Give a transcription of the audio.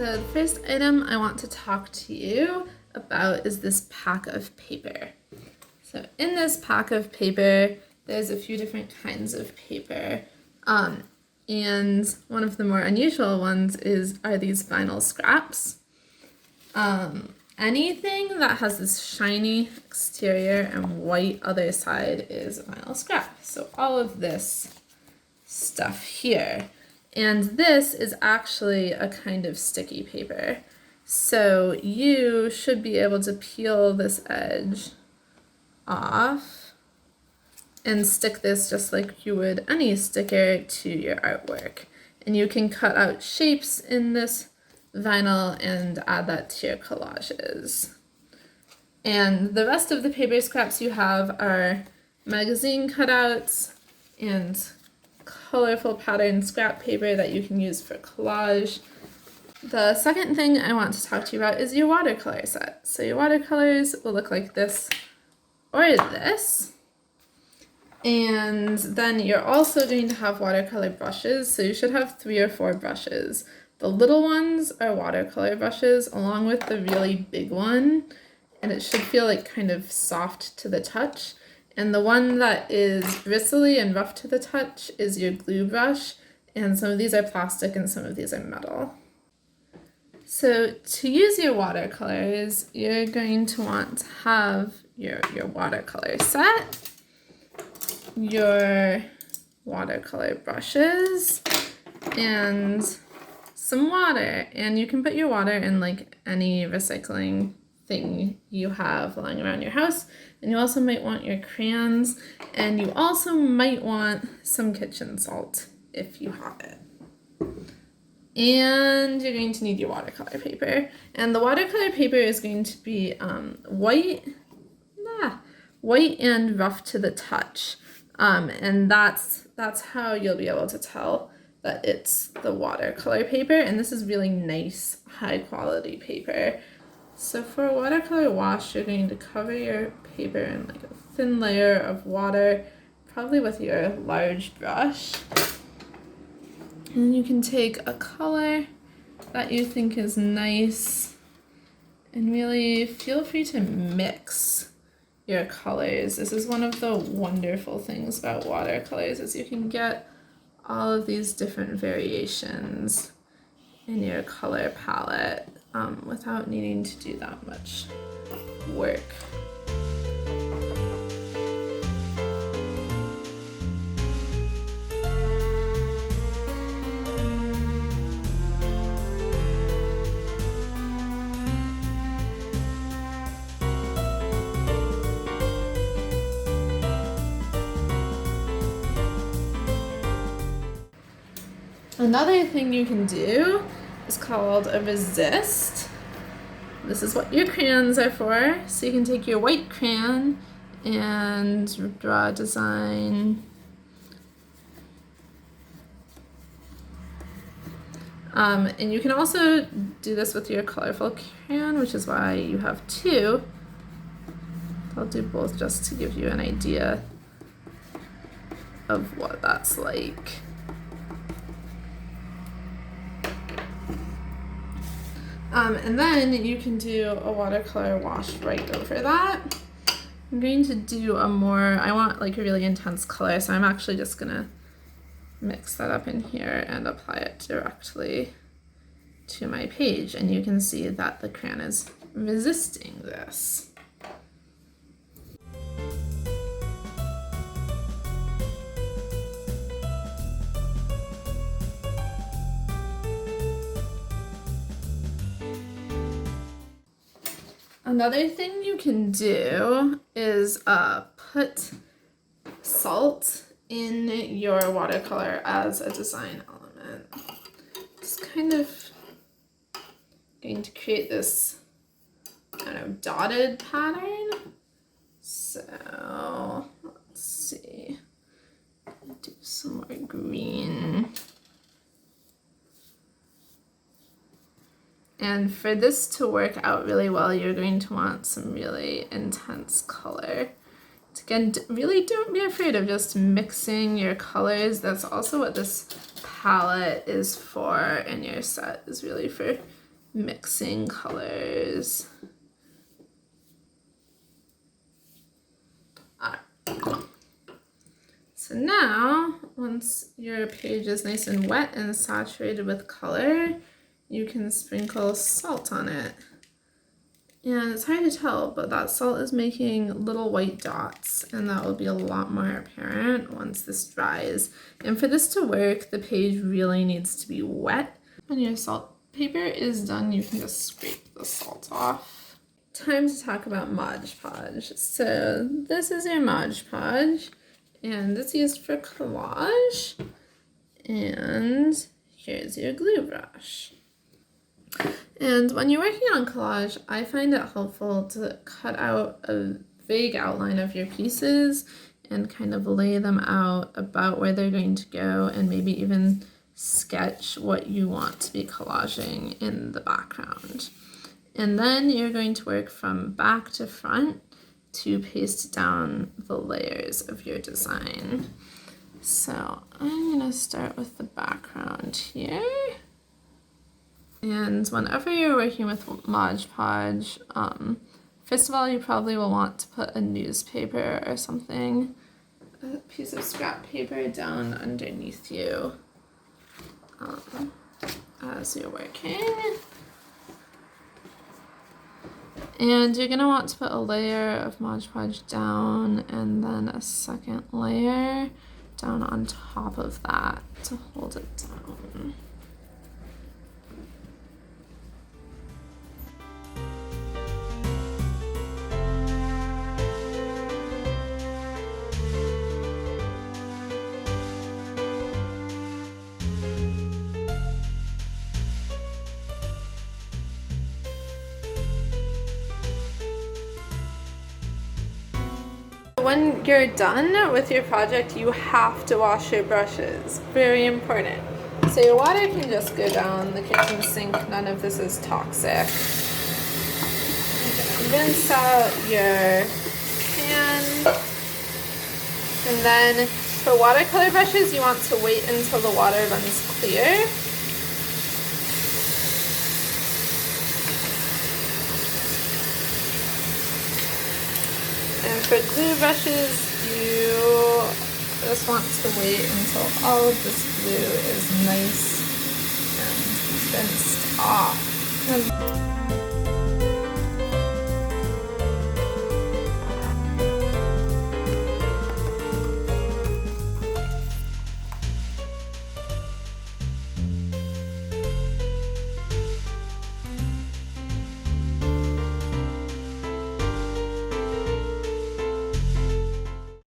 So the first item I want to talk to you about is this pack of paper. So in this pack of paper, there's a few different kinds of paper. And one of the more unusual ones are these vinyl scraps. Anything that has this shiny exterior and white other side is a vinyl scrap. So all of this stuff here. And this is actually a kind of sticky paper. So you should be able to peel this edge off and stick this just like you would any sticker to your artwork. And you can cut out shapes in this vinyl and add that to your collages. And the rest of the paper scraps you have are magazine cutouts and colorful patterned scrap paper that you can use for collage. The second thing I want to talk to you about is your watercolor set. So your watercolors will look like this or this. And then you're also going to have watercolor brushes. So you should have 3 or 4 brushes. The little ones are watercolor brushes along with the really big one. And it should feel like kind of soft to the touch. And the one that is bristly and rough to the touch is your glue brush. And some of these are plastic and some of these are metal. So to use your watercolors, you're going to want to have your watercolor set, your watercolor brushes, and some water. And you can put your water in like any recycling thing you have lying around your house. And you also might want your crayons, and you also might want some kitchen salt if you have it. And you're going to need your watercolor paper. And the watercolor paper is going to be white and rough to the touch. And that's how you'll be able to tell that it's the watercolor paper. And this is really nice, high quality paper. So for a watercolor wash, you're going to cover your paper in like a thin layer of water, probably with your large brush. And you can take a color that you think is nice and really feel free to mix your colors. This is one of the wonderful things about watercolors is you can get all of these different variations in your color palette without needing to do that much work. Another thing you can do is called a resist. This is what your crayons are for. So you can take your white crayon and draw a design. And you can also do this with your colorful crayon, which is why you have 2. I'll do both just to give you an idea of what that's like. And then you can do a watercolor wash right over that. I'm going to do I want like a really intense color, so I'm actually just gonna mix that up in here and apply it directly to my page. And you can see that the crayon is resisting this. Another thing you can do is put salt in your watercolor as a design element. It's kind of going to create this kind of dotted pattern. So let's see, do some more green. And for this to work out really well, you're going to want some really intense color. Again, really don't be afraid of just mixing your colors. That's also what this palette is for in your set, is really for mixing colors. So now, once your page is nice and wet and saturated with color, you can sprinkle salt on it. And it's hard to tell, but that salt is making little white dots, and that will be a lot more apparent once this dries. And for this to work, the page really needs to be wet. When your salt paper is done, you can just scrape the salt off. Time to talk about Mod Podge. So this is your Mod Podge, and it's used for collage. And here's your glue brush. And when you're working on collage, I find it helpful to cut out a vague outline of your pieces and kind of lay them out about where they're going to go, and maybe even sketch what you want to be collaging in the background. And then you're going to work from back to front to paste down the layers of your design. So I'm going to start with the background here. And whenever you're working with Mod Podge, first of all, you probably will want to put a newspaper or something, a piece of scrap paper down underneath you as you're working. And you're going to want to put a layer of Mod Podge down and then a second layer down on top of that to hold it down. When you're done with your project, you have to wash your brushes. Very important. So your water can just go down the kitchen sink. None of this is toxic. You can rinse out your pan. And then for watercolor brushes, you want to wait until the water runs clear. And for glue brushes, you just want to wait until all of this glue is nice and rinsed off.